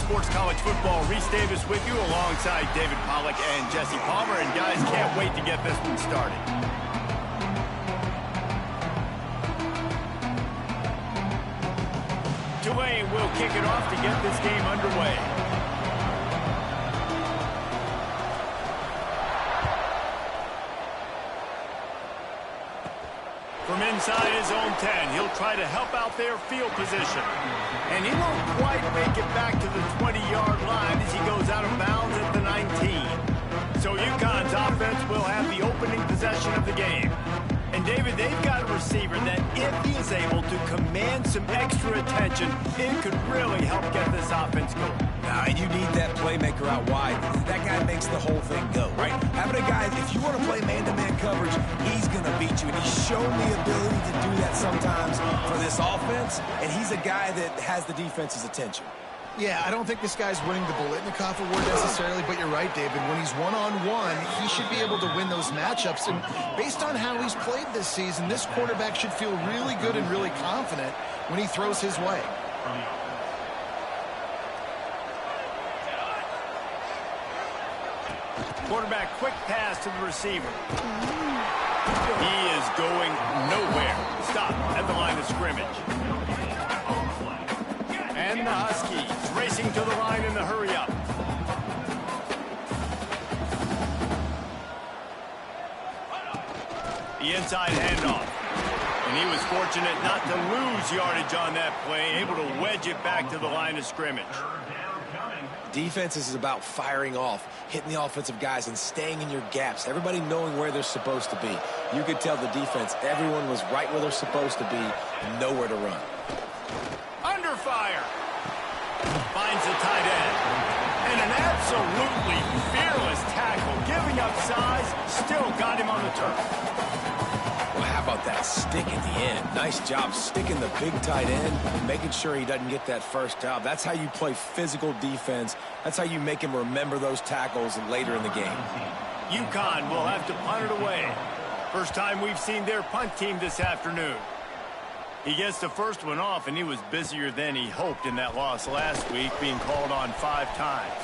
Sports College Football. Reese Davis with you alongside David Pollack and Jesse Palmer. And guys, can't wait to get this one started. Tulane will kick it off to get this game underway. From inside his own 10, he'll try to help out their field position. And he won't quite make it back to the 20-yard line as he goes out of bounds at the 19. So Uconn's offense will have the opening possession of the game. And David, they've got a receiver that if he is able to command some extra attention, it could really help get this offense going. And you need that playmaker out wide. That guy makes the whole thing go, right? Having a guy, if you want to play man-to-man coverage, he's going to beat you. And he's shown the ability to do that sometimes for this offense. And he's a guy that has the defense's attention. Yeah, I don't think this guy's winning the Bolitnikoff Award necessarily, but you're right, David. When he's one-on-one, he should be able to win those matchups. And based on how he's played this season, this quarterback should feel really good and really confident when he throws his way. Quarterback, quick pass to the receiver. He is going nowhere. Stop at the line of scrimmage. And the Huskies racing to the line in the hurry-up. The inside handoff. And he was fortunate not to lose yardage on that play, able to wedge it back to the line of scrimmage. Defense is about firing off, hitting the offensive guys, and staying in your gaps. Everybody knowing where they're supposed to be. You could tell the defense, everyone was right where they're supposed to be and nowhere to run. Under fire. Finds the tight end. And an absolutely fearless tackle. Giving up size, still got him on the turf. Well, how about that stick at the end? Nice job sticking the big tight end, making sure he doesn't get that first down. That's how you play physical defense. That's how you make him remember those tackles later in the game. Uconn will have to punt it away. First time we've seen their punt team this afternoon. He gets the first one off, and he was busier than he hoped in that loss last week, being called on 5 times.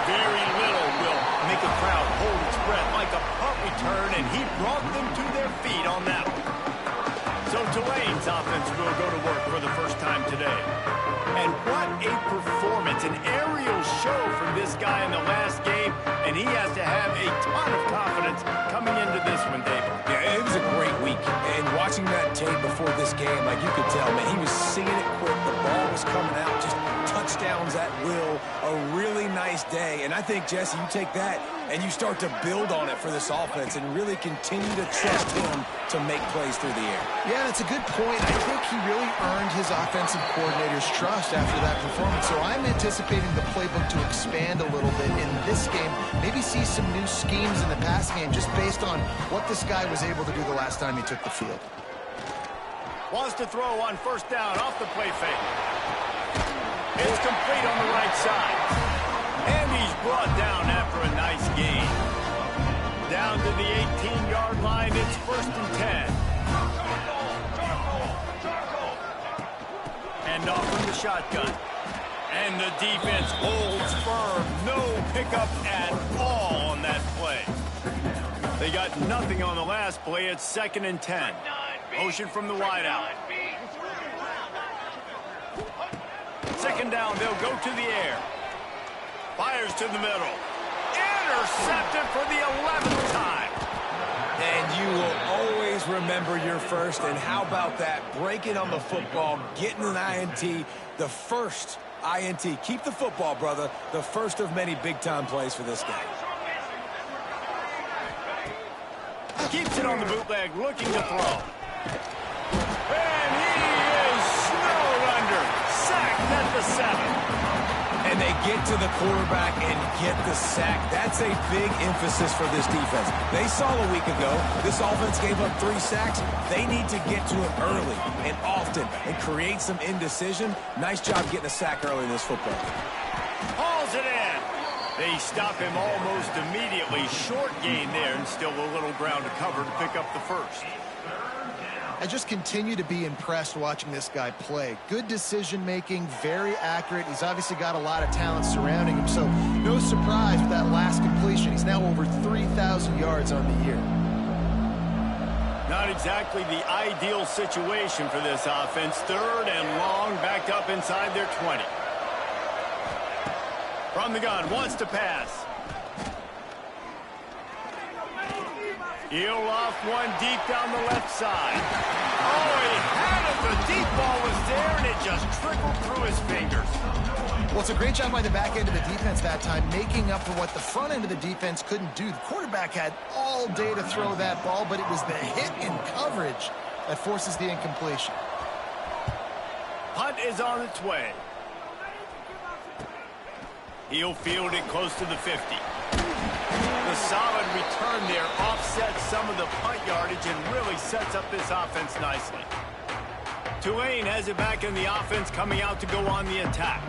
Very little will make a crowd hold its breath like a punt return, and he brought them to their feet on that one. So Tulane's offense will go to work for the first time today. And what a performance, an aerial show from this guy in the last game, and he has to have a ton of confidence coming into this one, David. Yeah, it was a great week. And watching that tape before this game, like you could tell, man, he was seeing it quick. The ball was coming out, just touchdowns at will. A really nice day. And I think, Jesse, you take that and you start to build on it for this offense and really continue to trust him to make plays through the air. Yeah, that's a good point. I think he really earned his offensive coordinator's trust after that performance. So I'm anticipating the playbook to expand a little bit in this game. Maybe see some new schemes in the passing game just based on what this guy was able to do the last time he took the field. Wants to throw on first down off the play fake. It's complete on the right side. And he's brought down after a nice gain. Down to the 18-yard line, it's 1st and 10. And off from the shotgun. And the defense holds firm. No pickup at all on that play. They got nothing on the last play. It's 2nd and 10. Motion from the wideout. 2nd down, they'll go to the air. Fires to the middle. Intercepted for the 11th time. And you will always remember your first. And how about that? Breaking on the football, getting an INT, the first INT. Keep the football, brother. The first of many big-time plays for this guy. Keeps it on the bootleg, looking to throw. And he is snowed under. Sacked at the 7. And they get to the quarterback and get the sack. That's a big emphasis for this defense. They saw a week ago, this offense gave up 3 sacks. They need to get to it early and often and create some indecision. Nice job getting a sack early in this football game. Hauls it in. They stop him almost immediately. Short gain there and still a little ground to cover to pick up the first. I just continue to be impressed watching this guy play. Good decision-making, very accurate. He's obviously got a lot of talent surrounding him, so no surprise with that last completion. He's now over 3,000 yards on the year. Not exactly the ideal situation for this offense. 3rd and long, backed up inside their 20. From the gun, wants to pass. He'll off one deep down the left side. Oh, he had it. The deep ball was there, and it just trickled through his fingers. Well, it's a great job by the back end of the defense that time, making up for what the front end of the defense couldn't do. The quarterback had all day to throw that ball, but it was the hit in coverage that forces the incompletion. Punt is on its way. He'll field it close to the 50. The solid return there offsets some of the punt yardage and really sets up this offense nicely. Tulane has it back in the offense, coming out to go on the attack.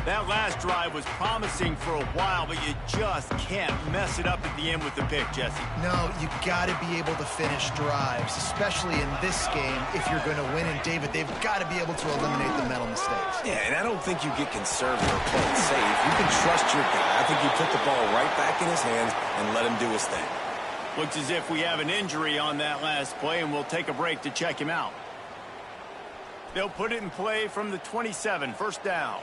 That last drive was promising for a while, but you just can't mess it up at the end with the pick, Jesse. No, you got to be able to finish drives, especially in this game if you're going to win. And, David, they've got to be able to eliminate the mental mistakes. Yeah, and I don't think you get conservative or play it safe. You can trust your guy. I think you put the ball right back in his hands and let him do his thing. Looks as if we have an injury on that last play, and we'll take a break to check him out. They'll put it in play from the 27, 1st down.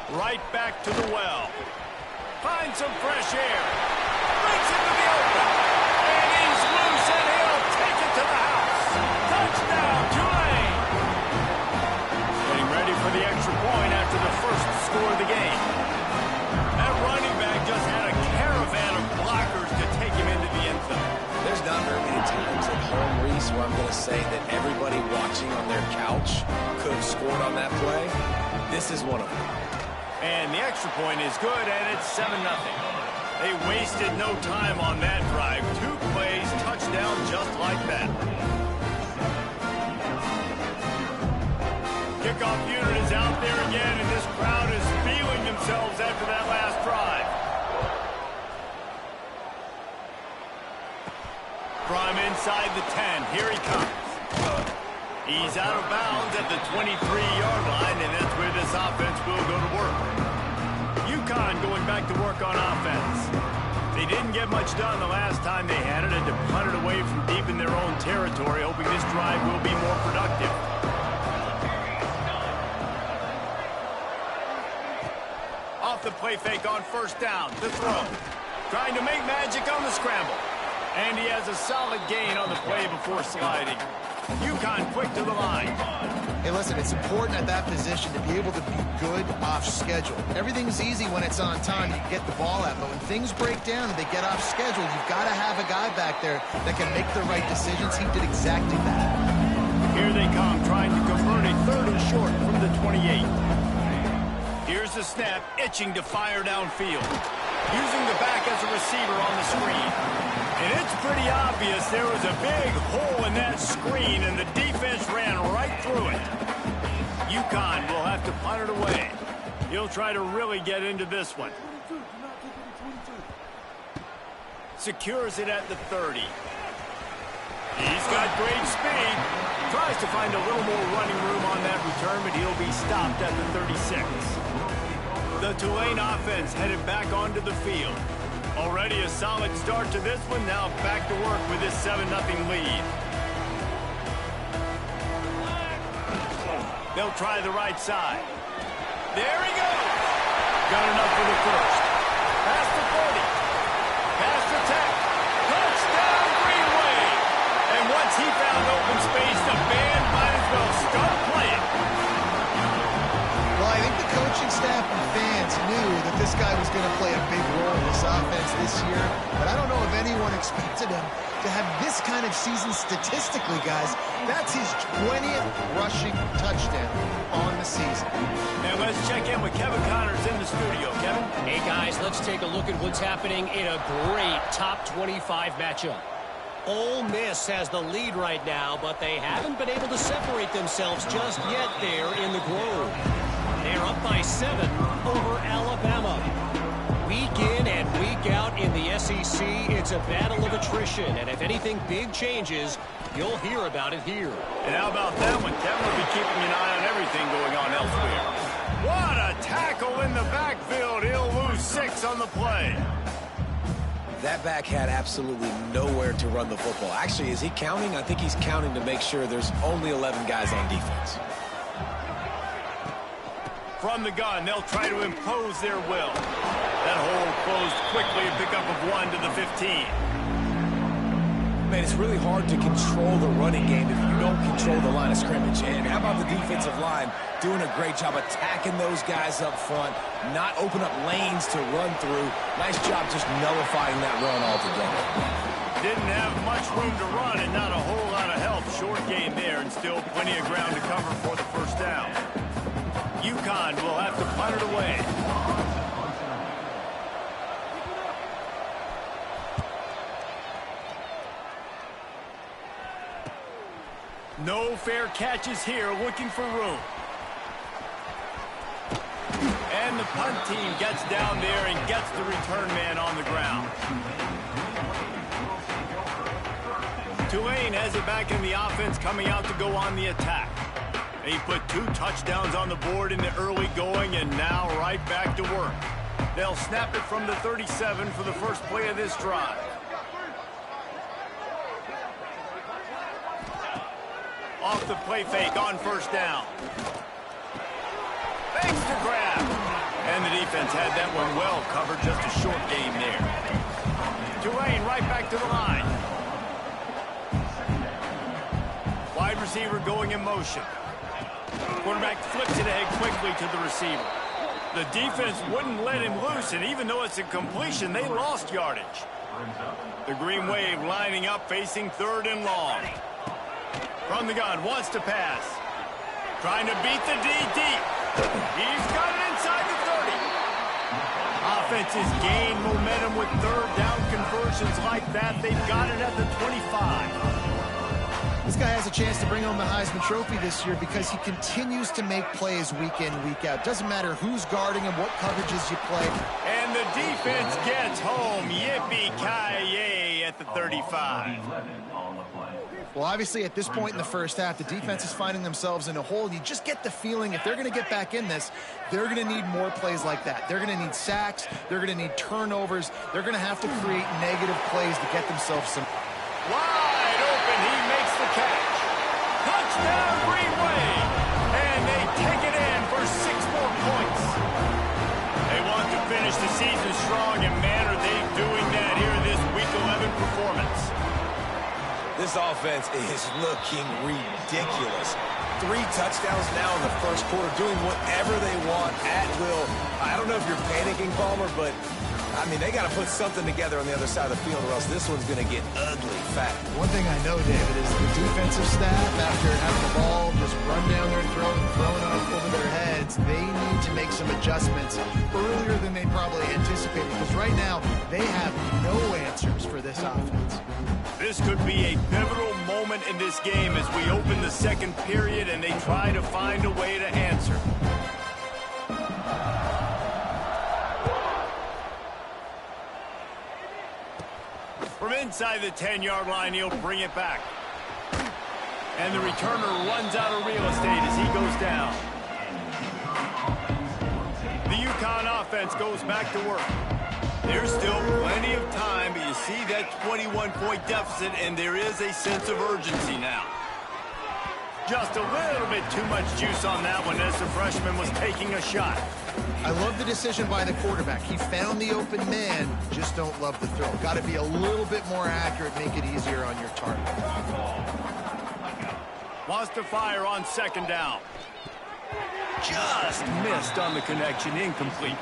Right back to the well. Finds some fresh air. Breaks into the open. And he's loose, and he'll take it to the house. Touchdown, Tulane. Getting ready for the extra point after the first score of the game. That running back just had a caravan of blockers to take him into the end zone. There's not very many times at home, Reese, where I'm going to say that everybody watching on their couch could have scored on that play. This is one of them. And the extra point is good, and it's 7-0. They wasted no time on that drive. 2 plays, touchdown just like that. Kickoff unit is out there again, and this crowd is feeling themselves after that last drive. From inside the 10, here he comes. He's out of bounds at the 23-yard line, and that's where this offense will go to work. Uconn going back to work on offense. They didn't get much done the last time they had it, and to punt it away from deep in their own territory, hoping this drive will be more productive. Off the play fake on 1st down, the throw. Trying to make magic on the scramble. And he has a solid gain on the play before sliding. Uconn quick to the line. Hey, listen, it's important at that position to be able to be good off schedule. Everything's easy when it's on time. You get the ball out. But when things break down and they get off schedule, you've got to have a guy back there that can make the right decisions. He did exactly that. Here they come, trying to convert a 3rd and short from the 28. Here's the snap, itching to fire downfield. Using the back as a receiver on the screen. And it's pretty obvious there was a big hole in that screen, and the defense ran right through it. Uconn will have to punt it away. He'll try to really get into this one. Secures it at the 30. He's got great speed. Tries to find a little more running room on that return, but he'll be stopped at the 36. The Tulane offense headed back onto the field. Already a solid start to this one. Now back to work with this 7-0 lead. They'll try the right side. There he goes. Got enough for the first. Past the 40. Past the 10. Touchdown, Greenway. And once he found open space, the band might as well start playing. Well, I think the coaching staff and fans knew that this guy was going to play a big role in this offense this year, but I don't know if anyone expected him to have this kind of season statistically, guys. That's his 20th rushing touchdown on the season. And let's check in with Kevin Connors in the studio. Kevin? Hey, guys, let's take a look at what's happening in a great top 25 matchup. Ole Miss has the lead right now, but they haven't been able to separate themselves just yet there in the Grove. They're up by 7 over Alabama. Week in and week out in the SEC, it's a battle of attrition. And if anything big changes, you'll hear about it here. And how about that one? Kevin will be keeping an eye on everything going on elsewhere. What a tackle in the backfield. He'll lose 6 on the play. That back had absolutely nowhere to run the football. Actually, is he counting? I think he's counting to make sure there's only 11 guys on defense. From the gun, they'll try to impose their will. That hole closed quickly, a pickup of 1 to the 15. Man, it's really hard to control the running game if you don't control the line of scrimmage. And how about the defensive line doing a great job attacking those guys up front, not open up lanes to run through. Nice job just nullifying that run altogether. Didn't have much room to run and not a whole lot of help. Short game there and still plenty of ground to cover for the first down. Uconn will have to punt it away. No fair catches here, looking for room. And the punt team gets down there and gets the return man on the ground. Tulane has it back in the offense, coming out to go on the attack. He put 2 touchdowns on the board in the early going and now right back to work. They'll snap it from the 37 for the first play of this drive. Off the play fake on first down. Fakes to grab. And the defense had that one well covered, just a short game there. Tulane right back to the line. Wide receiver going in motion. Quarterback flips it ahead quickly to the receiver. The defense wouldn't let him loose, and even though it's a completion, they lost yardage. The Green Wave lining up, facing 3rd and long. From the gun, wants to pass. Trying to beat the D deep. He's got it inside the 30. Offenses gain momentum with 3rd down conversions like that. They've got it at the 25. This guy has a chance to bring home the Heisman Trophy this year because he continues to make plays week in, week out. Doesn't matter who's guarding him, what coverages you play. And the defense gets home. Yippee-ki-yay at the 35. Well, obviously, at this point in the first half, the defense is finding themselves in a hole. And you just get the feeling if they're going to get back in this, they're going to need more plays like that. They're going to need sacks. They're going to need turnovers. They're going to have to create negative plays to get themselves some. Wide open. He makes the catch. Touchdown, Green Wave. And they take it in for 6 more points. They want to finish the season strong, and man, are they doing that here in this Week 11 performance. This offense is looking ridiculous. 3 touchdowns now in the first quarter, doing whatever they want at will. I don't know if you're panicking, Palmer, but, I mean, they got to put something together on the other side of the field or else this one's going to get ugly fast. One thing I know, David, is the defensive staff, after having the ball just run down their throat and thrown up over their heads, they need to make some adjustments earlier than they probably anticipated, because right now they have no answers for this offense. This could be a pivotal moment in this game as we open the second period and they try to find a way to answer. From inside the 10-yard line, he'll bring it back. And the returner runs out of real estate as he goes down. The Uconn offense goes back to work. There's still plenty of time, but you see that 21-point deficit, and there is a sense of urgency now. Just a little bit too much juice on that one as the freshman was taking a shot. I love the decision by the quarterback. He found the open man, just don't love the throw. Got to be a little bit more accurate, make it easier on your target. Wants to fire on 2nd down. Just missed on the connection, incomplete.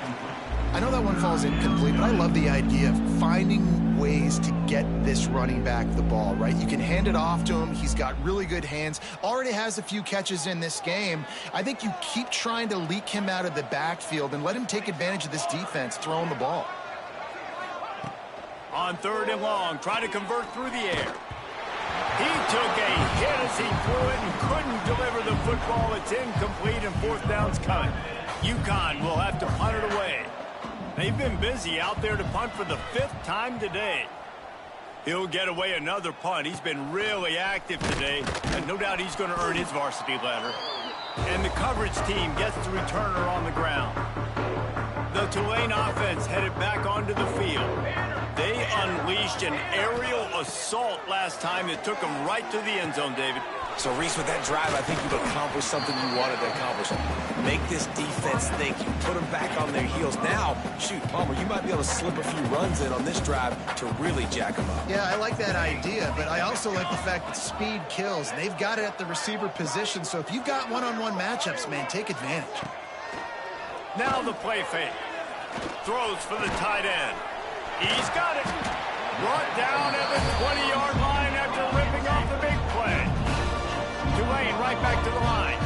I know that one falls incomplete, but I love the idea of finding ways to get this running back the ball, right? You can hand it off to him. He's got really good hands. Already has a few catches in this game. I think you keep trying to leak him out of the backfield and let him take advantage of this defense throwing the ball. On 3rd and long, try to convert through the air. He took a hit as he threw it and couldn't deliver the football. It's incomplete and 4th down's coming. Uconn will have to punt it away. They've been busy out there to punt for the 5th time today. He'll get away another punt. He's been really active today, and no doubt he's going to earn his varsity letter. And the coverage team gets the returner on the ground. The Tulane offense headed back onto the field. They unleashed an aerial assault last time that took them right to the end zone, David. So, Reese, with that drive, I think you've accomplished something you wanted to accomplish. Make this defense think. You put them back on their heels. Now, shoot, Palmer, you might be able to slip a few runs in on this drive to really jack them up. Yeah, I like that idea, but I also like the fact that speed kills. And they've got it at the receiver position, so if you've got one-on-one matchups, man, take advantage. Now the play fake. Throws for the tight end. He's got it. Brought down at the 20-yard line after ripping off the big play. Tulane right back to the line.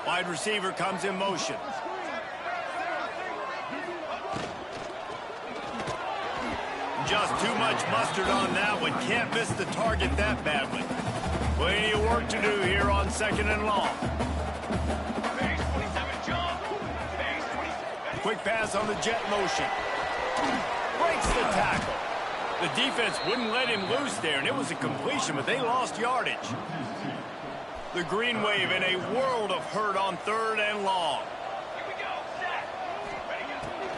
Wide receiver comes in motion. Just too much mustard on that one. Can't miss the target that badly. Plenty of work to do here on 2nd and long. Quick pass on the jet motion. Breaks the tackle. The defense wouldn't let him loose there, and it was a completion, but they lost yardage. The green wave in a world of hurt on 3rd and long.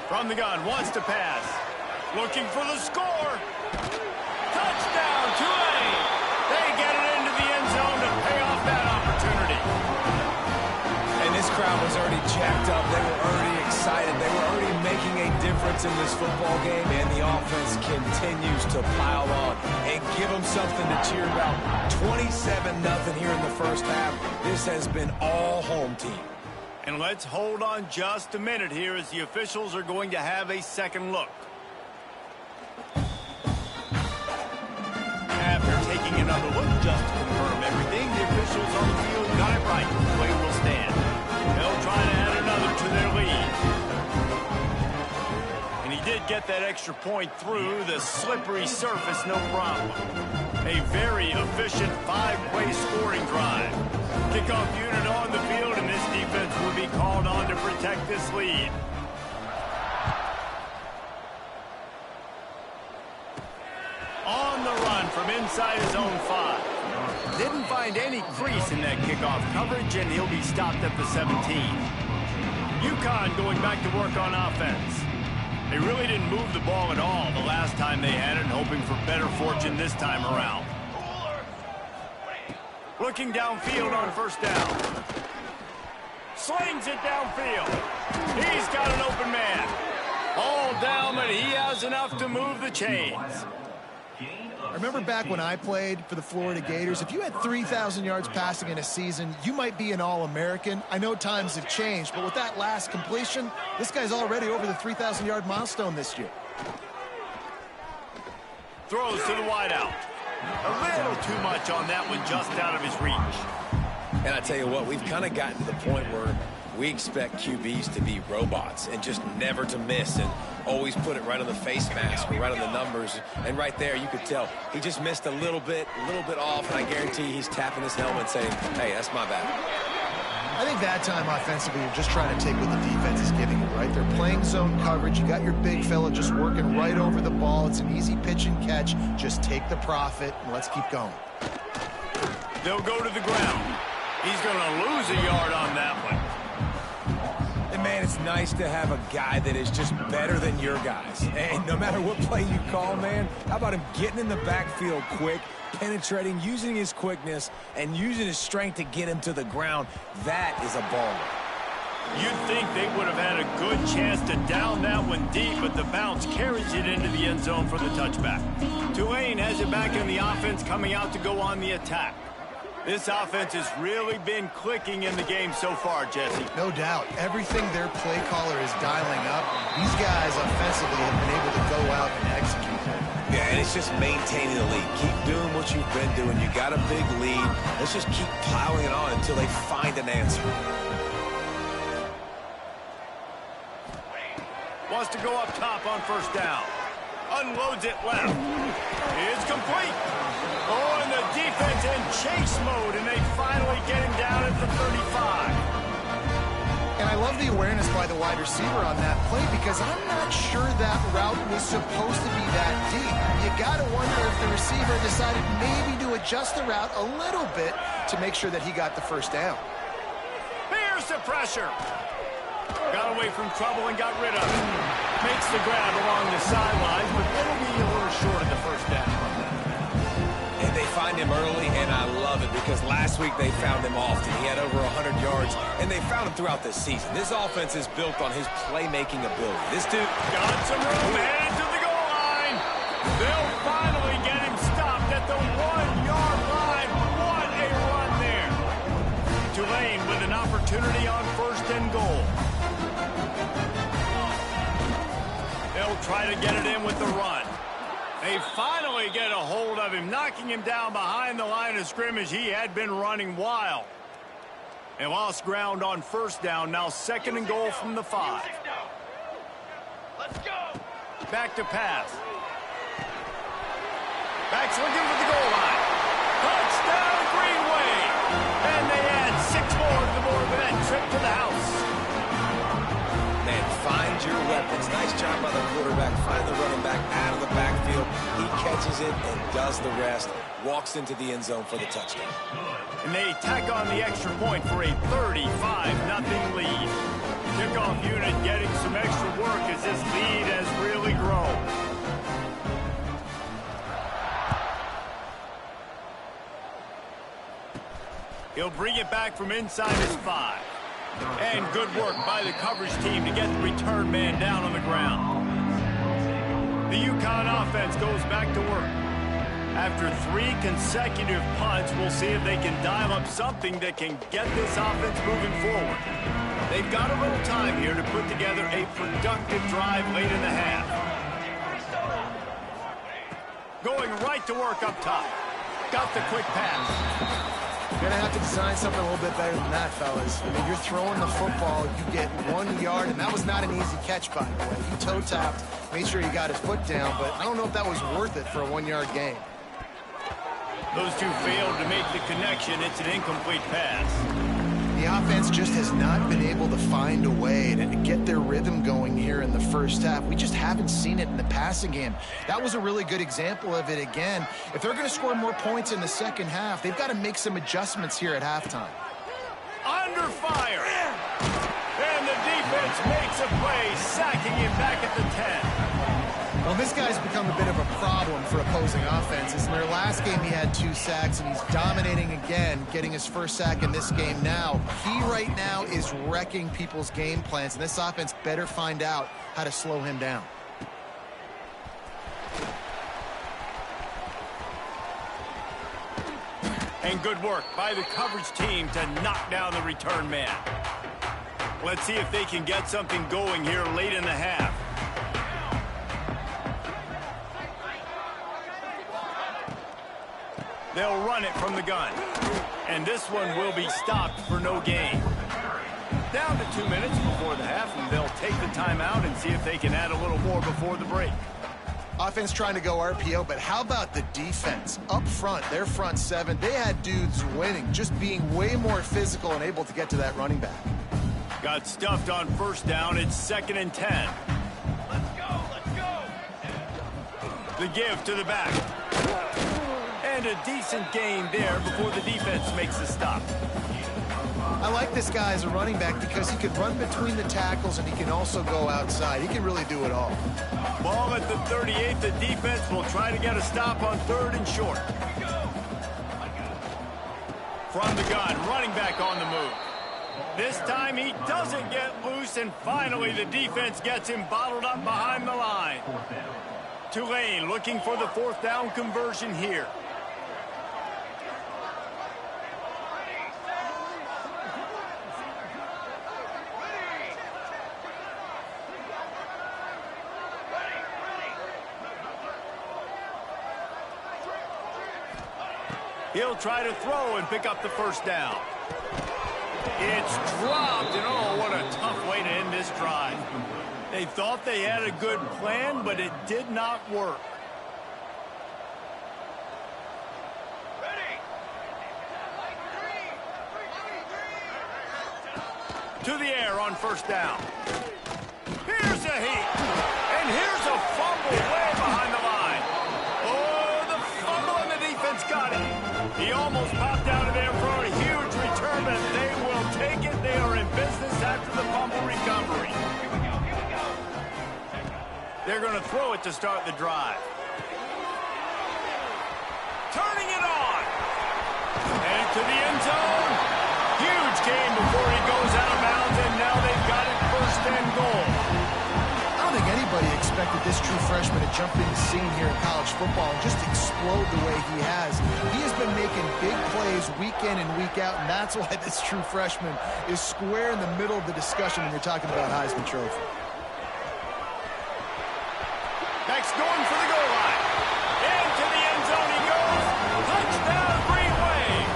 From the gun, wants to pass. Looking for the score. Touchdown, Tulane. They get it into the end zone to pay off that opportunity. And this crowd was already jacked up. They were already excited. They were already making a difference in this football game, and the offense continues to pile on and give them something to cheer about. 27-0 here in the first half. This has been all home team. And let's hold on just a minute here as the officials are going to have a second look. After taking another look just to confirm everything, the officials on the field got it right. Play will stand. They'll try to add another to their lead. And he did get that extra point through the slippery surface, no problem. A very efficient 5-play scoring drive. Kickoff unit on the field, and this defense will be called on to protect this lead. On the run from inside his own 5. Didn't find any crease in that kickoff coverage, and he'll be stopped at the 17. Uconn going back to work on offense. They really didn't move the ball at all the last time they had it, hoping for better fortune this time around. Looking downfield on 1st down. Slings it downfield. He's got an open man. All down, but he has enough to move the chains. I remember back when I played for the Florida Gators, if you had 3,000 yards passing in a season, you might be an All-American. I know times have changed, but with that last completion, this guy's already over the 3,000-yard milestone this year. Throws to the wideout. A little too much on that one, just out of his reach. And I tell you what, we've kind of gotten to the point where we expect QBs to be robots and just never to miss and always put it right on the face mask or right on the numbers. And right there, you could tell he just missed a little bit off, and I guarantee he's tapping his helmet saying, hey, that's my bad. I think that time offensively, you're just trying to take what the defense is giving you, right? They're playing zone coverage. You got your big fella just working right over the ball. It's an easy pitch and catch. Just take the profit, and let's keep going. They'll go to the ground. He's going to lose a yard on that one. And, man, it's nice to have a guy that is just better than your guys. And no matter what play you call, man, how about him getting in the backfield quick, penetrating, using his quickness, and using his strength to get him to the ground? That is a baller. You'd think they would have had a good chance to down that one deep, but the bounce carries it into the end zone for the touchback. Tulane has it back in the offense, coming out to go on the attack. This offense has really been clicking in the game so far, Jesse. No doubt. Everything their play caller is dialing up, these guys offensively have been able to go out and execute. Yeah, and it's just maintaining the lead. Keep doing what you've been doing. You got a big lead. Let's just keep piling it on until they find an answer. Wants to go up top on 1st down. Unloads it left. It's complete. Oh, and the defense defense in chase mode, and they finally get him down at the 35. And I love the awareness by the wide receiver on that play because I'm not sure that route was supposed to be that deep. You got to wonder if the receiver decided maybe to adjust the route a little bit to make sure that he got the first down. Here's the pressure. Got away from trouble and got rid of it. Makes the grab along the sidelines, but it'll be a little short of the first down. And they find him early, and I love it because last week they found him often. He had over 100 yards, and they found him throughout this season. This offense is built on his playmaking ability. This dude got some room, headed to the goal line. They'll finally get him stopped at the 1-yard line. What a run there. Tulane with an opportunity on first and goal. They'll try to get it in with the run. They finally get a hold of him, knocking him down behind the line of scrimmage. He had been running wild. They lost ground on first down. Now second and goal from the 5. Let's go. Back to pass. Back's looking for the goal line. Touchdown, Greenway. And they add 6 more to the board with that trip to the house. Man, find your weapons. Nice job by the quarterback. Find the running back out of the backfield. He catches it and does the rest. Walks into the end zone for the touchdown. And they tack on the extra point for a 35-0 lead. Kickoff unit getting some extra work as this lead has really grown. He'll bring it back from inside his 5. And good work by the coverage team to get the return man down on the ground. The Uconn offense goes back to work. After 3 consecutive punts, we'll see if they can dial up something that can get this offense moving forward. They've got a little time here to put together a productive drive late in the half. Going right to work up top. Got the quick pass. You're going to have to design something a little bit better than that, fellas. I mean, you're throwing the football, you get 1 yard, and that was not an easy catch, by the way. He toe-tapped, made sure he got his foot down, but I don't know if that was worth it for a 1-yard gain. Those two failed to make the connection. It's an incomplete pass. The offense just has not been able to find a way to get their rhythm going here in the first half. We just haven't seen it in the passing game. That was a really good example of it again. If they're going to score more points in the second half, they've got to make some adjustments here at halftime. Under fire. And the defense makes a play, sacking him back at the 10. Well, this guy's become a bit of a problem for opposing offenses. In their last game, he had 2 sacks, and he's dominating again, getting his first sack in this game now. He right now is wrecking people's game plans, and this offense better find out how to slow him down. And good work by the coverage team to knock down the return man. Let's see if they can get something going here late in the half. They'll run it from the gun. And this one will be stopped for no gain. Down to 2 minutes before the half, and they'll take the timeout and see if they can add a little more before the break. Offense trying to go RPO, but how about the defense? Up front, their front 7, they had dudes winning, just being way more physical and able to get to that running back. Got stuffed on first down. It's 2nd and 10. Let's go. Let's go. The give to the back. And a decent gain there before the defense makes the stop. I like this guy as a running back because he can run between the tackles and he can also go outside. He can really do it all. Ball at the 38. The defense will try to get a stop on 3rd and short. From the gun, running back on the move. This time he doesn't get loose, and finally the defense gets him bottled up behind the line. Tulane looking for the 4th down conversion here. He'll try to throw and pick up the first down. It's dropped, and oh, what a tough way to end this drive. They thought they had a good plan, but it did not work. To the air on first down. Here's a heat. And here's a fumble way behind the line. Oh, the fumble and the defense got it. He almost popped out of there for a huge return, but they will take it. They are in business after the fumble recovery. They're going to throw it to start the drive. Turning it on. And to the end zone. Huge gain before he goes out of bounds, and now they've got it first and goal. I don't think anybody expected this true freshman to jump in the scene here in college football and just explode the way he has. He has been making big plays week in and week out, and that's why this true freshman is square in the middle of the discussion when you're talking about Heisman Trophy. Next, going for the goal line. Into the end zone he goes. Touchdown, Green Wave.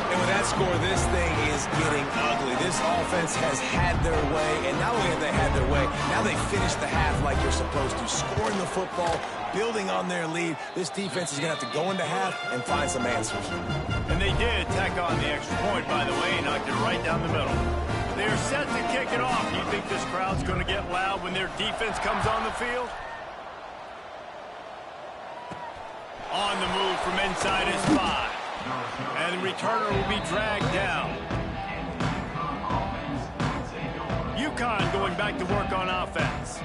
And with that score, this thing is getting ugly. This offense has had their way, and not only have they had their way, now they finished the half like you're supposed to, scoring the football, building on their lead. This defense is going to have to go into half and find some answers. And they did tack on the extra point, by the way, knocked it right down the middle. They're set to kick it off. You think this crowd's going to get loud when their defense comes on the field? On the move from inside his 5. And the returner will be dragged down. Uconn going back to work on offense.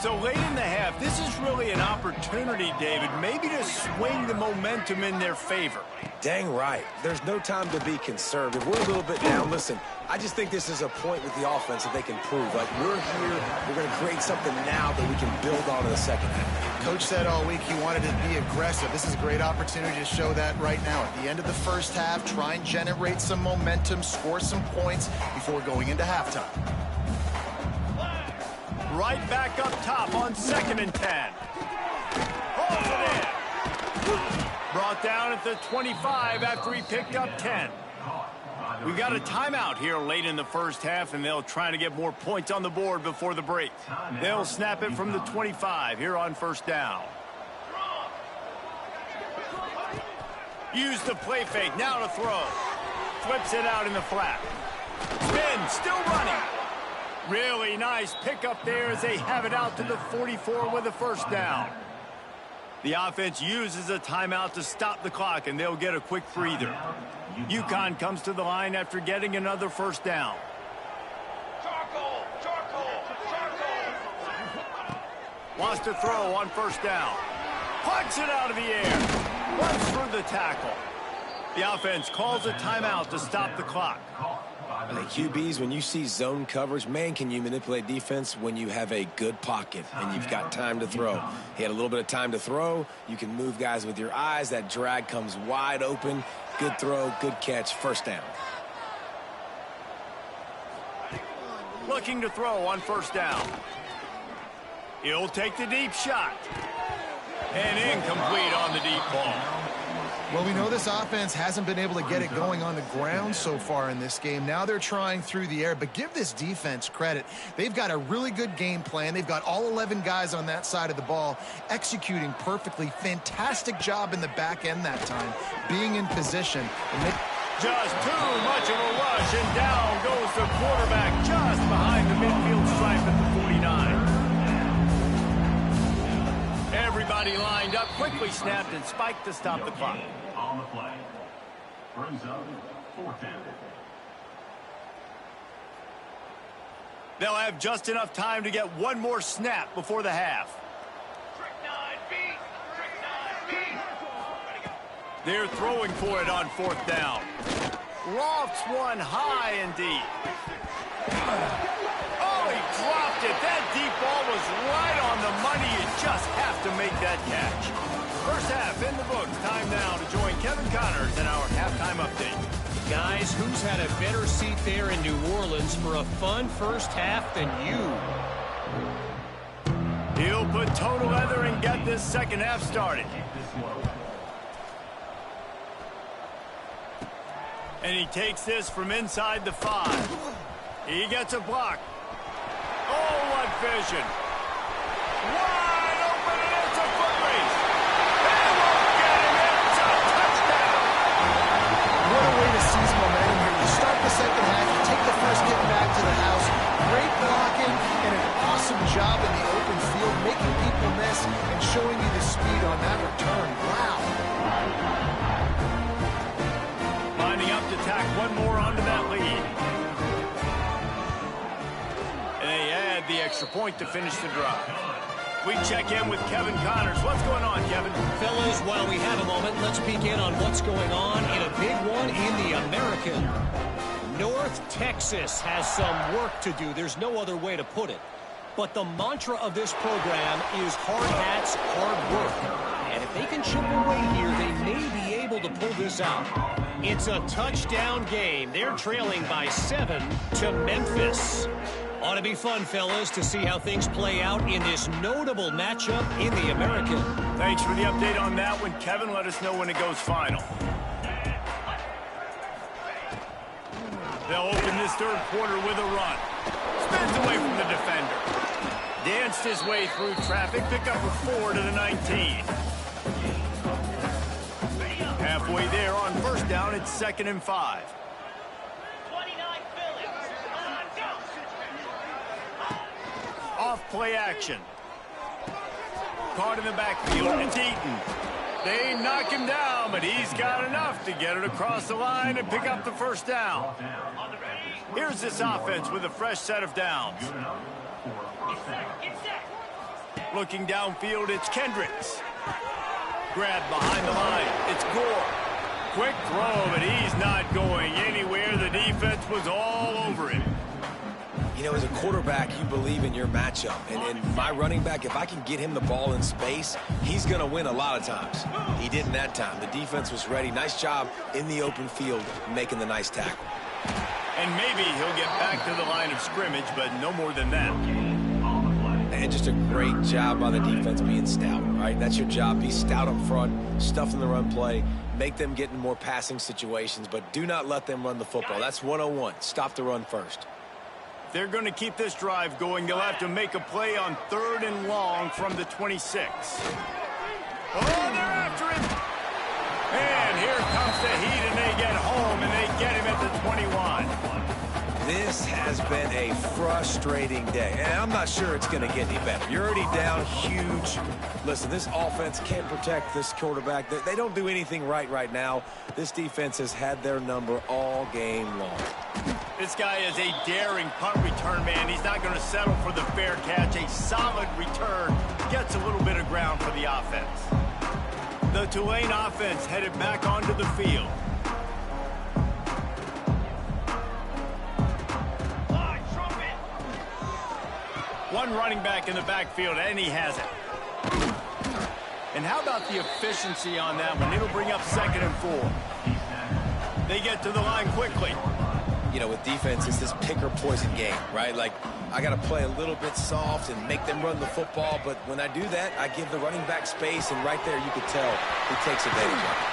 So late in the half, this is really an opportunity, David, maybe to swing the momentum in their favor. Dang right. There's no time to be conservative. We're a little bit down. Listen, I just think this is a point with the offense that they can prove. Like, we're here, we're going to create something now that we can build on in the second half. Coach said all week he wanted to be aggressive. This is a great opportunity to show that right now. At the end of the first half, try and generate some momentum, score some points before going into halftime. Right back up top on 2nd and 10. Holds it in. Brought down at the 25 after he picked up 10. We've got a timeout here late in the first half, and they'll try to get more points on the board before the break. They'll snap it from the 25 here on first down. Use the play fake, now to throw. Flips it out in the flat. Spin, still running. Really nice pickup there as they have it out to the 44 with a first down. The offense uses a timeout to stop the clock, and they'll get a quick breather. Uconn comes to the line after getting another first down. Charcoal! Charcoal! Charcoal! Wants to throw on first down. Punts it out of the air. Runs through the tackle. The offense calls a timeout to stop the clock. The QBs, when you see zone coverage, man, can you manipulate defense when you have a good pocket and you've got time to throw. He had a little bit of time to throw. You can move guys with your eyes. That drag comes wide open. Good throw, good catch, first down. Looking to throw on first down. He'll take the deep shot. And incomplete on the deep ball. Well, we know this offense hasn't been able to get it going on the ground so far in this game. Now they're trying through the air, but give this defense credit. They've got a really good game plan. They've got all 11 guys on that side of the ball executing perfectly. Fantastic job in the back end that time, being in position. Just too much of a rush, and down goes the quarterback just behind the midfield stripe at the 49. Everybody lined up, quickly snapped and spiked to stop the clock. On the play. Brings up 4th down. They'll have just enough time to get one more snap before the half. They're throwing for it on 4th down. Lofts one high and deep. Oh, he dropped it. That deep ball was right on the money. You just have to make that catch. First half in the books. Time now to join Kevin Connors in our halftime update. Guys, who's had a better seat there in New Orleans for a fun first half than you? He'll put toe to leather and get this second half started. And he takes this from inside the 5. He gets a block. Oh, what vision. Wide open, and it's a foot race. They won't get him. It's a touchdown. What a way to seize momentum here. You start the second half, you take the extra point to finish the drive. We check in with Kevin Connors. What's going on, Kevin? Fellas, while we have a moment, let's peek in on what's going on in a big one in the American. North Texas has some work to do. There's no other way to put it. But the mantra of this program is hard hats, hard work. And if they can chip away here, they may be able to pull this out. It's a touchdown game. They're trailing by 7 to Memphis. Ought to be fun, fellas, to see how things play out in this notable matchup in the American. Thanks for the update on that one, Kevin. Let us know when it goes final. They'll open this third quarter with a run. Spins away from the defender. Danced his way through traffic. Pick up a 4 to the 19. Halfway there on first down, it's 2nd and 5. Off play action. Caught in the backfield. It's Eaton. They knock him down, but he's got enough to get it across the line and pick up the first down. Here's this offense with a fresh set of downs. Looking downfield, it's Kendricks. Grabbed behind the line. It's Gore. Quick throw, but he's not going anywhere. The defense was all over him. You know, as a quarterback, you believe in your matchup. And my running back, if I can get him the ball in space, he's going to win a lot of times. He didn't that time. The defense was ready. Nice job in the open field making the nice tackle. And maybe he'll get back to the line of scrimmage, but no more than that. And just a great job by the defense being stout, right? That's your job. Be stout up front, stuff in the run play, make them get in more passing situations, but do not let them run the football. That's 101. Stop the run first. They're going to keep this drive going. They'll have to make a play on 3rd and long from the 26. Oh, they're after him. And here comes the heat, and they get home, and they get him at the 21. This has been a frustrating day, and I'm not sure it's going to get any better. You're already down huge. Listen, this offense can't protect this quarterback. They don't do anything right now. This defense has had their number all game long. This guy is a daring punt return man. He's not going to settle for the fair catch. A solid return gets a little bit of ground for the offense. The Tulane offense headed back onto the field. One running back in the backfield, and he has it. And how about the efficiency on that one? It'll bring up 2nd and 4. They get to the line quickly. You know, with defense, it's this pick or poison game, right? Like, I got to play a little bit soft and make them run the football, but when I do that, I give the running back space, and right there you could tell he takes advantage of it.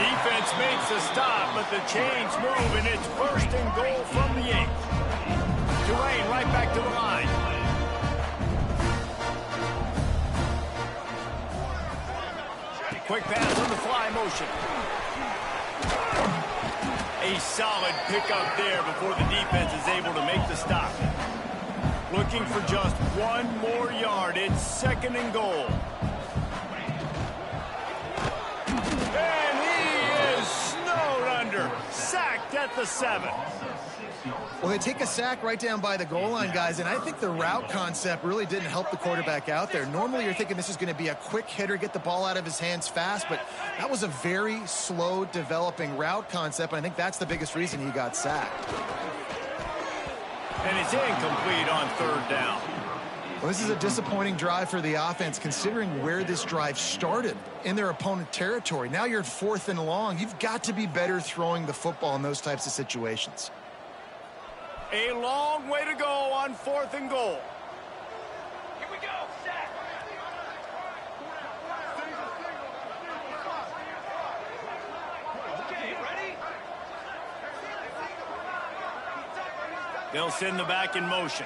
Defense makes a stop, but the chains move, and it's 1st and goal from the 8. Tulane right back to the line. Quick pass on the fly motion. A solid pickup there before the defense is able to make the stop. Looking for just 1 more yard. It's 2nd and goal. And he is snowed under. Sacked at the 7. Well, they take a sack right down by the goal line, guys, and I think the route concept really didn't help the quarterback out there. Normally, you're thinking this is going to be a quick hitter, get the ball out of his hands fast, but that was a very slow developing route concept, and I think that's the biggest reason he got sacked. And it's incomplete on 3rd down. Well, this is a disappointing drive for the offense, considering where this drive started in their opponent territory. Now you're at 4th and long. You've got to be better throwing the football in those types of situations. A long way to go on 4th and goal. Here we go, sack. Okay, ready? They'll send the back in motion.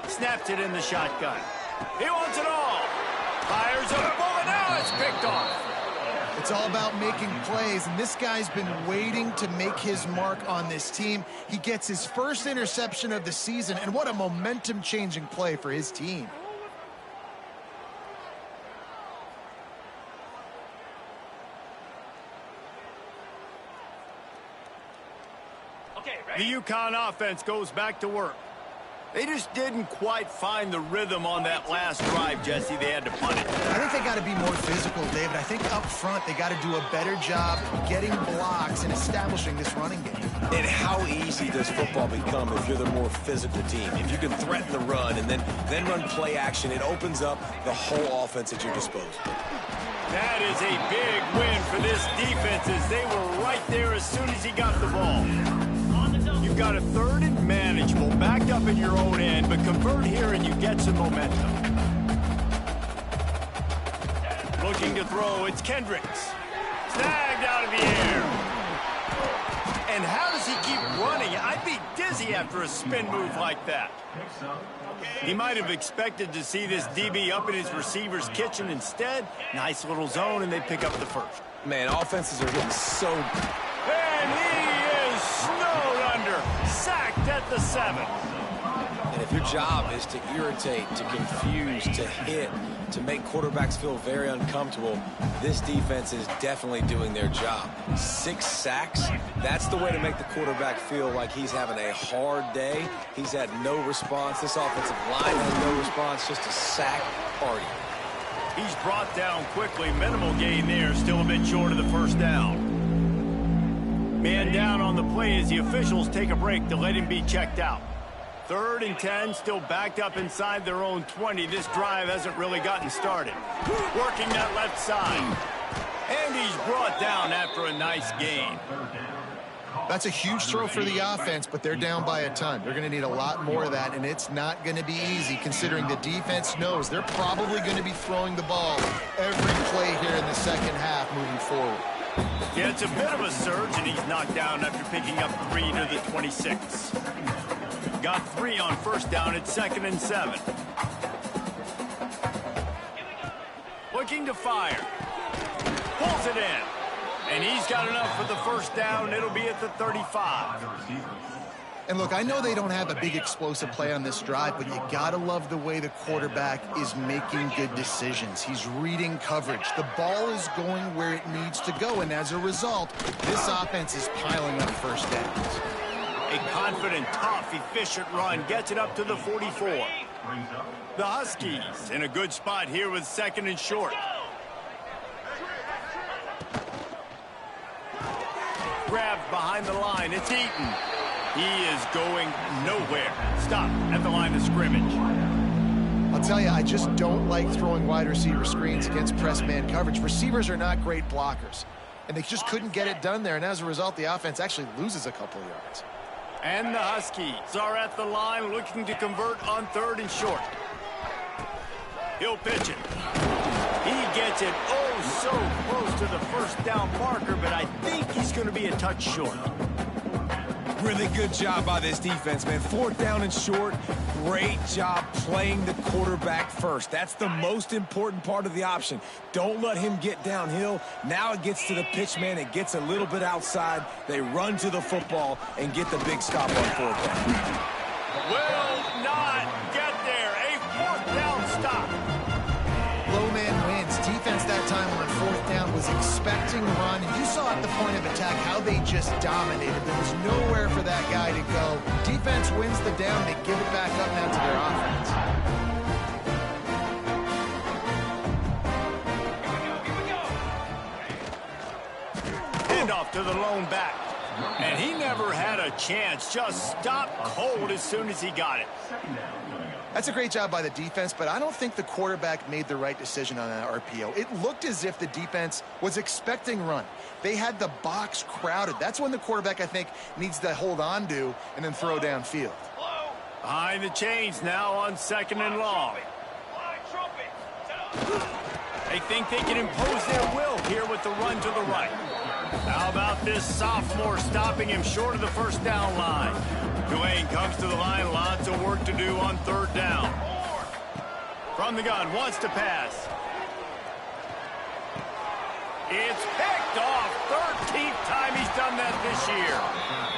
Snaps it in the shotgun. He wants it all. Fires a bullet. Now it's picked off. It's all about making plays, and this guy's been waiting to make his mark on this team. He gets his first interception of the season, and what a momentum-changing play for his team. Okay, ready? The Uconn offense goes back to work. They just didn't quite find the rhythm on that last drive, Jesse. They had to punt it. I think they got to be more physical, David. I think up front they got to do a better job getting blocks and establishing this running game. And how easy does football become if you're the more physical team? If you can threaten the run and then run play action, it opens up the whole offense at your disposal. That is a big win for this defense as they were right there as soon as he got the ball. You've got a third and manageable, backed up in your own end, but convert here and you get some momentum. Looking to throw, it's Kendricks. Snagged out of the air. And how does he keep running? I'd be dizzy after a spin move like that. He might have expected to see this DB up in his receiver's kitchen. Instead, nice little zone, and they pick up the first. Man, offenses are getting so... And he is snowed under, sacked at the 7. And if your job is to irritate, to confuse, to hit, to make quarterbacks feel very uncomfortable, this defense is definitely doing their job. 6 sacks, that's the way to make the quarterback feel like he's having a hard day. He's had no response. This offensive line has no response, just a sack party. He's brought down quickly. Minimal gain there, still a bit short of the first down. Man down on the play as the officials take a break to let him be checked out. 3rd and 10, still backed up inside their own 20. This drive hasn't really gotten started. Working that left side. And he's brought down after a nice gain. That's a huge throw for the offense, but they're down by a ton. They're going to need a lot more of that, and it's not going to be easy considering the defense knows they're probably going to be throwing the ball every play here in the second half moving forward. Yeah, it's a bit of a surge, and he's knocked down after picking up 3 to the 26. Got 3 on first down at 2nd and 7. Looking to fire. Pulls it in. And he's got enough for the first down. It'll be at the 35. And look, I know they don't have a big explosive play on this drive, but you gotta love the way the quarterback is making good decisions. He's reading coverage. The ball is going where it needs to go, and as a result, this offense is piling up first downs. A confident, tough, efficient run gets it up to the 44. The Huskies in a good spot here with 2nd and short. Grabbed behind the line. It's Eaton. He is going nowhere. Stop at the line of scrimmage. I'll tell you, I just don't like throwing wide receiver screens against press man coverage. Receivers are not great blockers, and they just couldn't get it done there, and as a result, the offense actually loses a couple of yards. And the Huskies are at the line looking to convert on 3rd and short. He'll pitch it. He gets it oh so close to the first down marker, but I think he's going to be a touch short. Really good job by this defense, man. 4th down and short. Great job playing the quarterback first. That's the most important part of the option. Don't let him get downhill. Now it gets to the pitch man. It gets a little bit outside. They run to the football and get the big stop on 4th down. Will not get there. A 4th down stop. Low man wins. Defense that time on 4th down was expecting run. You saw at the point of attack how they just dominated. There was nowhere for that guy to go. Defense wins the down. They give it back up now to their offense. Handoff to the lone back. And he never had a chance. Just stopped cold as soon as he got it. That's a great job by the defense, but I don't think the quarterback made the right decision on that RPO. It looked as if the defense was expecting run. They had the box crowded. That's when the quarterback, I think, needs to hold on to and then throw downfield. Behind the chains now on 2nd and long. They think they can impose their will here with the run to the right. How about this sophomore stopping him short of the first down line? Dwayne comes to the line. Lots of work to do on 3rd down. From the gun, wants to pass. It's picked off. 13th time he's done that this year.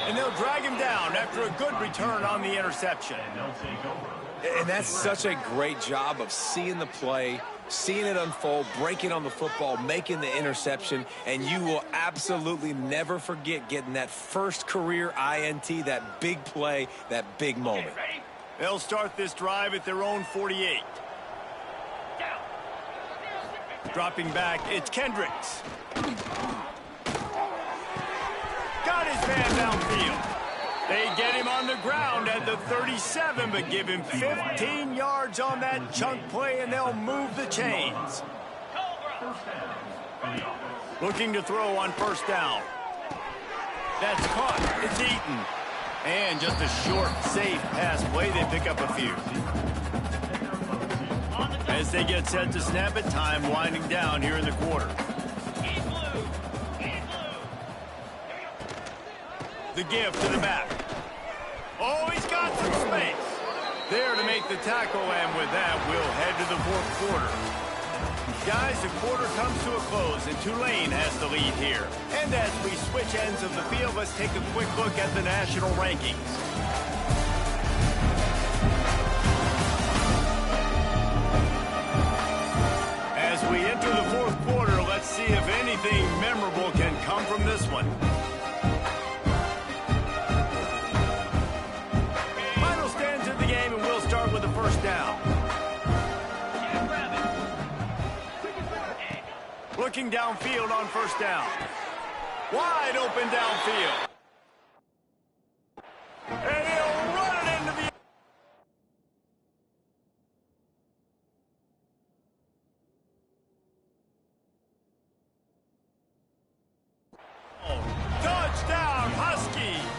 And they'll drag him down after a good return on the interception. And that's such a great job of seeing the play, seeing it unfold, breaking on the football, making the interception, and you will absolutely never forget getting that first career INT, that big play, that big moment. They'll start this drive at their own 48. Dropping back, it's Kendricks. Got his man downfield. They get him on the ground at the 37, but give him 15 yards on that chunk play, and they'll move the chains. Looking to throw on first down. That's caught. It's Eaton. And just a short, safe pass play. They pick up a few. As they get set to snap it, time winding down here in the quarter. The give to the back. Oh, he's got some space. There to make the tackle, and with that, we'll head to the fourth quarter. Guys, the quarter comes to a close, and Tulane has the lead here. And as we switch ends of the field, let's take a quick look at the national rankings. As we enter the fourth quarter, let's see if anything memorable can come from this one. Final stands of the game, and we'll start with the first down. Looking downfield on first down. Wide open downfield. And he'll run it into the... Touchdown, Huskies!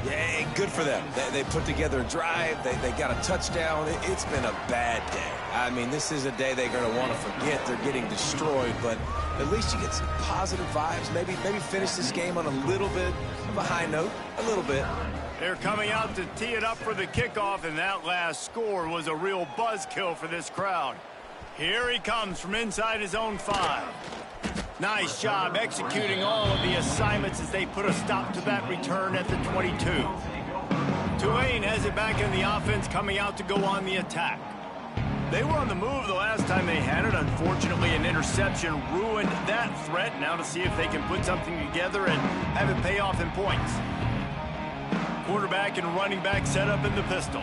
Yeah, good for them. They put together a drive. They got a touchdown. It's been a bad day. I mean, this is a day they're going to want to forget. They're getting destroyed, but at least you get some positive vibes. Maybe finish this game on a little bit of a high note, a little bit. They're coming out to tee it up for the kickoff, and that last score was a real buzzkill for this crowd. Here he comes from inside his own 5. Nice job executing all of the assignments as they put a stop to that return at the 22. Tulane has it back in the offense, coming out to go on the attack. They were on the move the last time they had it. Unfortunately, an interception ruined that threat. Now to see if they can put something together and have it pay off in points. Quarterback and running back set up in the pistol.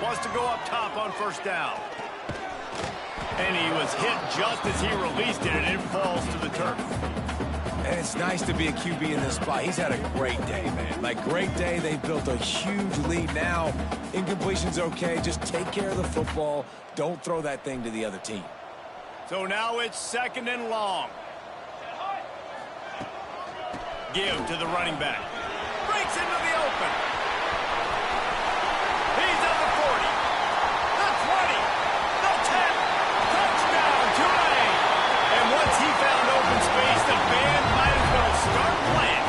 Wants to go up top on first down. And he was hit just as he released it, and it falls to the turf. And it's nice to be a QB in this spot. He's had a great day, man. Like, great day. They've built a huge lead now. Incompletion's okay. Just take care of the football. Don't throw that thing to the other team. So now it's second and long. Give to the running back. Breaks into the open. He's at the 40. The 20. The 10. Touchdown, Tulane. And once he found open space, the band might as well start playing.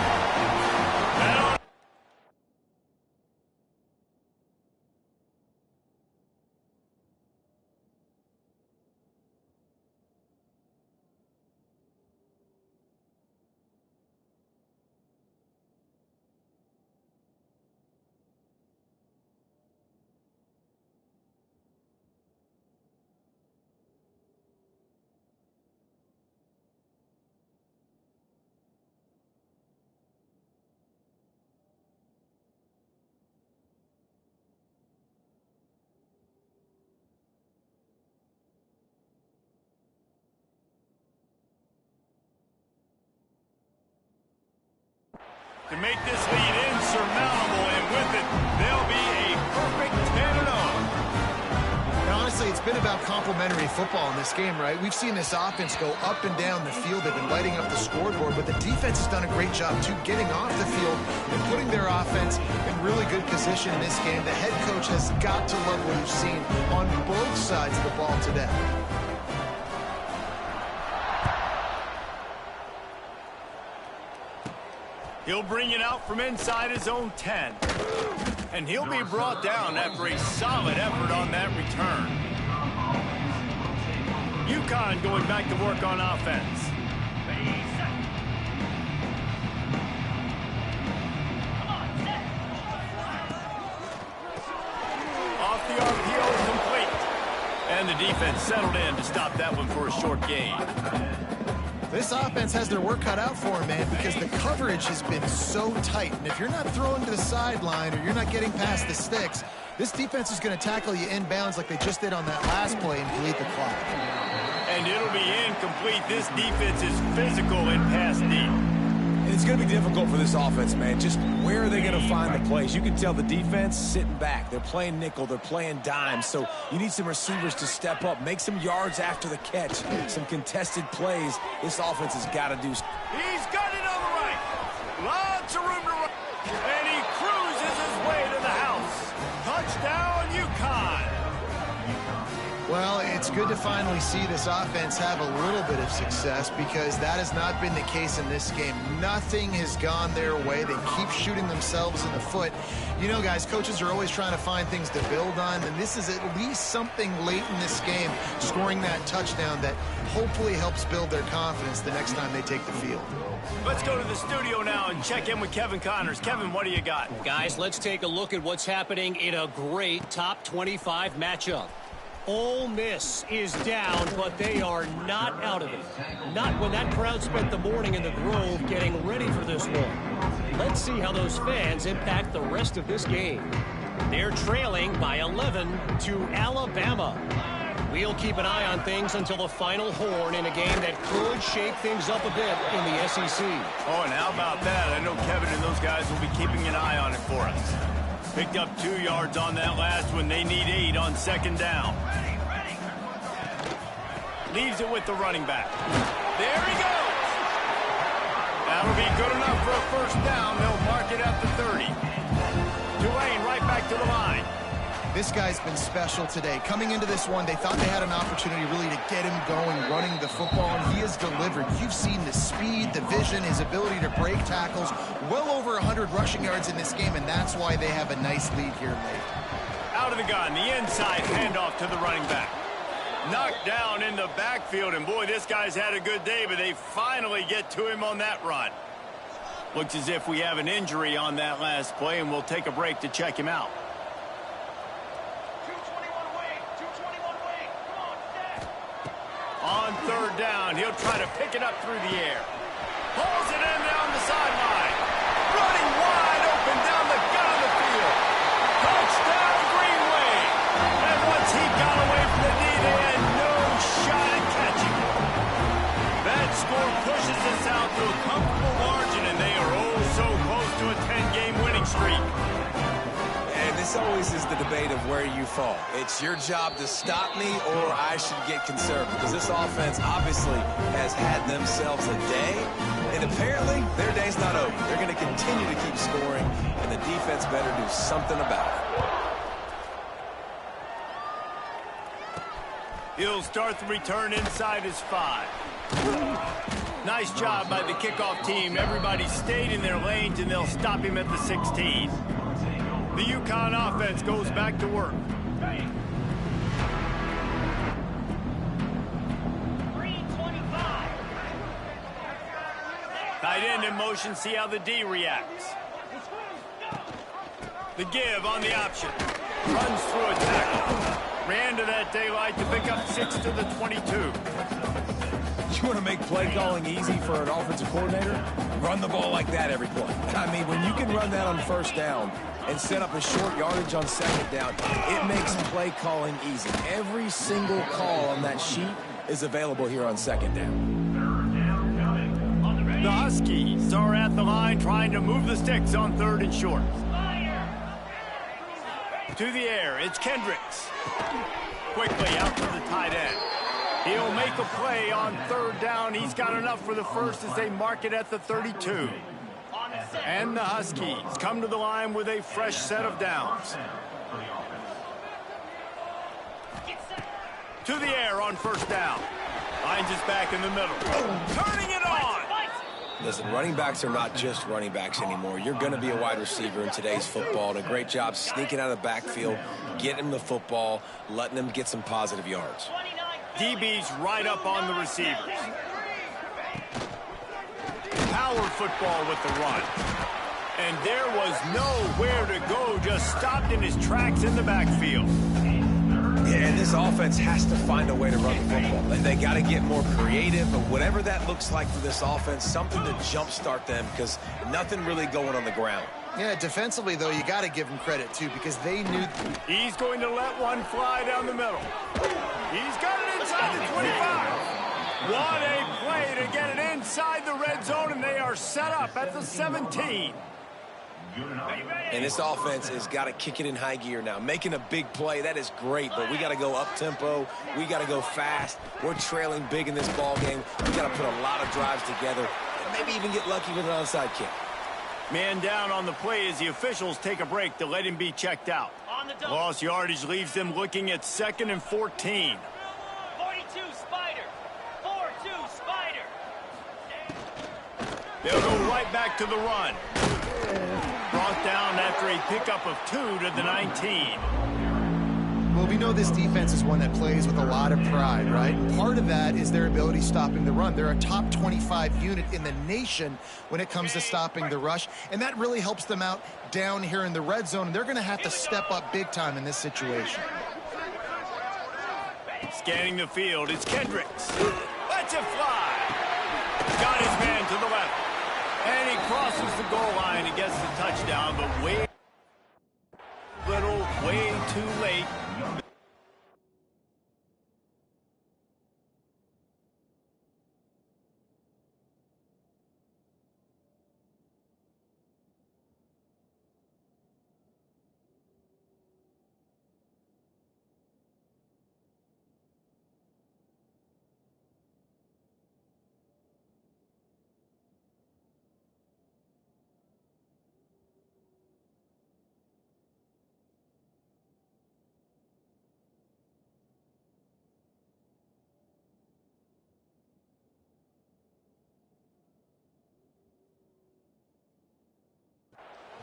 To make this lead insurmountable, and with it, they'll be a perfect 10-0. And honestly, it's been about complementary football in this game, right? We've seen this offense go up and down the field. They've been lighting up the scoreboard, but the defense has done a great job, too, getting off the field and putting their offense in really good position in this game. The head coach has got to love what he's seen on both sides of the ball today. He'll bring it out from inside his own 10. And he'll be brought down after a solid effort on that return. Uconn going back to work on offense. Off the RPO, complete. And the defense settled in to stop that one for a short gain. This offense has their work cut out for them, man, because the coverage has been so tight. And if you're not throwing to the sideline or you're not getting past the sticks, this defense is going to tackle you inbounds like they just did on that last play and delete the clock. And it'll be incomplete. This defense is physical and pass deep. And it's going to be difficult for this offense, man. Just where are they going to find the plays? You can tell the defense sitting back. They're playing nickel. They're playing dime. So you need some receivers to step up, make some yards after the catch, some contested plays. This offense has got to do. He's got it on the right. Lots of room to run. And he cruises his way to the house. Touchdown, Uconn. Well, it's good to finally see this offense have a little bit of success because that has not been the case in this game. Nothing has gone their way. They keep shooting themselves in the foot. You know, guys, coaches are always trying to find things to build on, and this is at least something late in this game, scoring that touchdown that hopefully helps build their confidence the next time they take the field. Let's go to the studio now and check in with Kevin Connors. Kevin, what do you got? Guys, let's take a look at what's happening in a great top 25 matchup. Ole Miss is down, but they are not out of it. Not when that crowd spent the morning in the Grove getting ready for this one. Let's see how those fans impact the rest of this game. They're trailing by 11 to Alabama. We'll keep an eye on things until the final horn in a game that could shake things up a bit in the SEC. Oh, and how about that? I know Kevin and those guys will be keeping an eye on it for us. Picked up 2 yards on that last one. They need 8 on second down. Leaves it with the running back. There he goes. That'll be good enough for a first down. They'll mark it at the 30. Tulane right back to the line. This guy's been special today. Coming into this one, they thought they had an opportunity really to get him going, running the football, and he has delivered. You've seen the speed, the vision, his ability to break tackles. Well over 100 rushing yards in this game, and that's why they have a nice lead here late. Out of the gun, the inside handoff to the running back. Knocked down in the backfield, and boy, this guy's had a good day, but they finally get to him on that run. Looks as if we have an injury on that last play, and we'll take a break to check him out. On third down, he'll try to pick it up through the air. Pulls it in down the sideline. Running wide open down the gut of the field. Touchdown, Greenway. And once he got away from the knee, they had no shot at catching him. That score pushes us out to a comfortable margin, and they are oh so close to a 10-game winning streak. And this always is the debate of where you fall. It's your job to stop me or I should get conservative, because this offense obviously has had themselves a day, and apparently their day's not over. They're going to continue to keep scoring, and the defense better do something about it. He'll start the return inside his 5. Nice job by the kickoff team. Everybody stayed in their lanes, and they'll stop him at the 16. The Uconn offense goes back to work. Tight end in motion, see how the D reacts. The give on the option. Runs through a tackle. Ran to that daylight to pick up 6 to the 22. You want to make play calling easy for an offensive coordinator? Run the ball like that every play. I mean, when you can run that on first down and set up a short yardage on second down, it makes play calling easy. Every single call on that sheet is available here on second down. The Huskies are at the line trying to move the sticks on third and short. To the air, it's Kendricks. Quickly out to the tight end. He'll make a play on third down. He's got enough for the first as they mark it at the 32. And the Huskies come to the line with a fresh set of downs. To the air on first down. Finds his back in the middle. Turning it on. Listen, running backs are not just running backs anymore. You're going to be a wide receiver in today's football. And a great job sneaking out of the backfield, getting him the football, letting them get some positive yards. DB's right up on the receivers. Power football with the run. And there was nowhere to go, just stopped in his tracks in the backfield. Yeah, and this offense has to find a way to run the football. They got to get more creative, but whatever that looks like for this offense, something to jumpstart them because nothing really going on the ground. Yeah, defensively, though, you got to give him credit, too, because they knew. He's going to let one fly down the middle. He's got it inside the 25. What a play to get it inside the red zone, and they are set up at the 17. And this offense has got to kick it in high gear now. Making a big play, that is great, but we got to go up-tempo. We got to go fast. We're trailing big in this ball game. We got to put a lot of drives together and maybe even get lucky with an onside kick. Man down on the play as the officials take a break to let him be checked out. Lost yardage leaves them looking at 2nd and 14. 42 Spider. 4-2 Spider. They'll go right back to the run. Brought down after a pickup of 2 to the 19. Well, we know this defense is one that plays with a lot of pride, right? And part of that is their ability stopping the run. They're a top 25 unit in the nation when it comes to stopping the rush, and that really helps them out down here in the red zone, and they're going to have to step up big time in this situation. Scanning the field, it's Kendricks. Lets it fly. Got his man to the left. And he crosses the goal line and gets the touchdown, but way too late.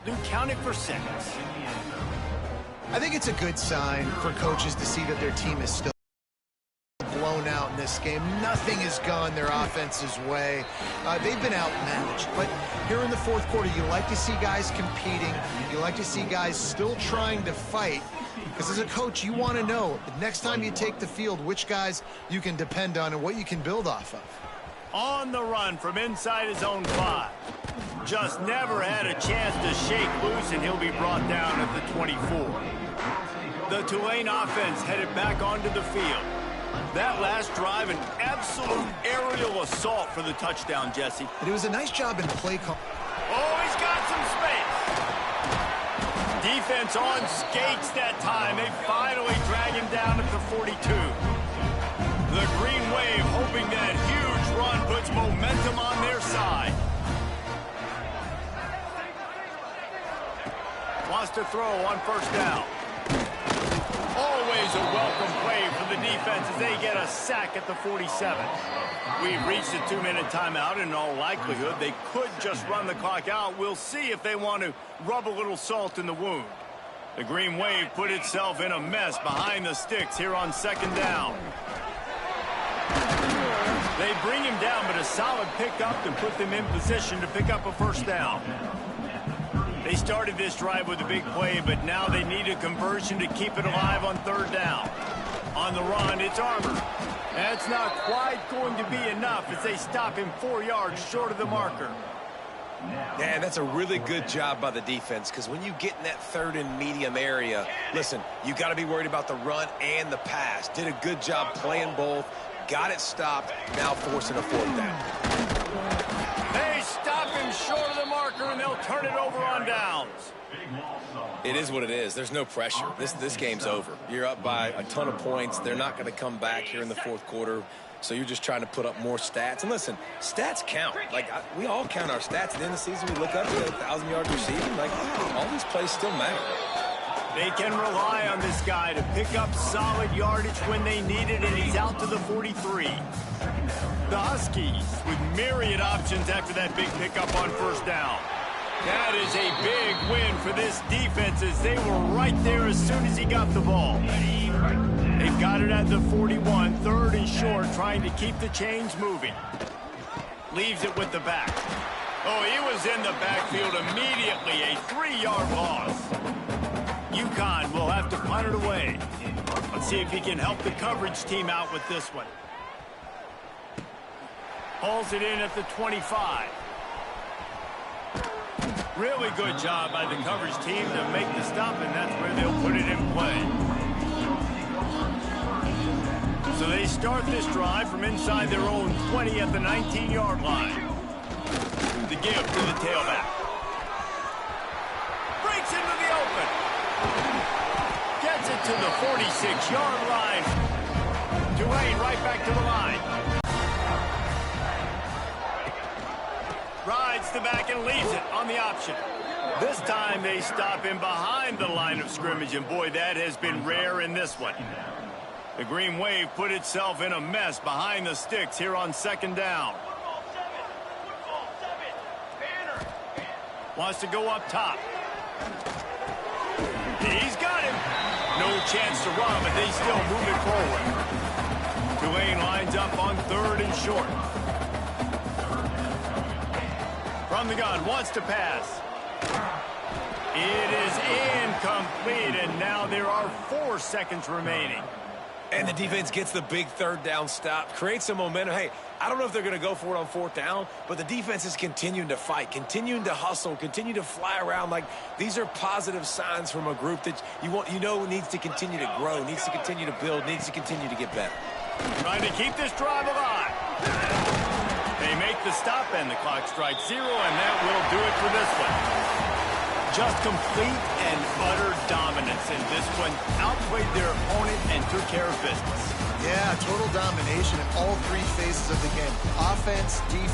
They're counted for 6. I think it's a good sign for coaches to see that their team is still blown out in this game. Nothing has gone their offense's way. They've been outmatched. But here in the fourth quarter, you like to see guys competing. You like to see guys still trying to fight. Because as a coach, you want to know the next time you take the field, which guys you can depend on and what you can build off of. On the run from inside his own 5. Just never had a chance to shake loose, and he'll be brought down at the 24. The Tulane offense headed back onto the field. That last drive, an absolute aerial assault for the touchdown, Jesse. And it was a nice job in play call. Oh, he's got some space. Defense on skates that time. They finally drag him down at the 42. The Green Wave hoping that huge run puts momentum on their side. Wants to throw on first down. Always a welcome play for the defense as they get a sack at the 47. We've reached a 2-minute timeout, and in all likelihood, they could just run the clock out. We'll see if they want to rub a little salt in the wound. The Green Wave put itself in a mess behind the sticks here on 2nd down. They bring him down, but a solid pickup to put them in position to pick up a first down. They started this drive with a big play, but now they need a conversion to keep it alive on 3rd down. On the run, it's Armour. That's not quite going to be enough as they stop him 4 yards short of the marker. Yeah, that's a really good job by the defense because when you get in that 3rd and medium area, listen, you got to be worried about the run and the pass. Did a good job playing both, got it stopped, now forcing a 4th down. They stop him short of the marker, and they'll turn it over on downs. It is what it is. There's no pressure. This game's over. You're up by a ton of points. They're not going to come back here in the 4th quarter. So you're just trying to put up more stats. And listen, stats count. We all count our stats. At the end of the season, we look up to 1,000 yards receiving. All these plays still matter. They can rely on this guy to pick up solid yardage when they need it, and he's out to the 43. The Huskies with myriad options after that big pickup on 1st down. That is a big win for this defense as they were right there as soon as he got the ball. They've got it at the 41, 3rd and short, trying to keep the chains moving. Leaves it with the back. Oh, he was in the backfield immediately, a 3-yard loss. Uconn will have to punt it away. Let's see if he can help the coverage team out with this one. Pulls it in at the 25. Really good job by the coverage team to make the stop, and that's where they'll put it in play. So they start this drive from inside their own 20 at the 19-yard line. The give to the tailback. Breaks into the open. Gets it to the 46-yard line. Tulane right back to the line. Rides the back and leaves it on the option. This time they stop him behind the line of scrimmage, and boy, that has been rare in this one. The Green Wave put itself in a mess behind the sticks here on second down. Wants to go up top. He's got him. No chance to run, but they still move it forward. Tulane lines up on 3rd and short. From the gun, wants to pass. It is incomplete, and now there are 4 seconds remaining. And the defense gets the big 3rd down stop, creates some momentum. Hey, I don't know if they're going to go for it on 4th down, but the defense is continuing to fight, continuing to hustle, continue to fly around. Like, these are positive signs from a group that you know needs to continue to grow, needs to continue to build, needs to continue to get better. Trying to keep this drive alive. They make the stop, and the clock strikes 0, and that will do it for this one. Just complete and utter dominance in this one. Outplayed their opponent and took care of business. Yeah, total domination in all 3 phases of the game. Offense, defense.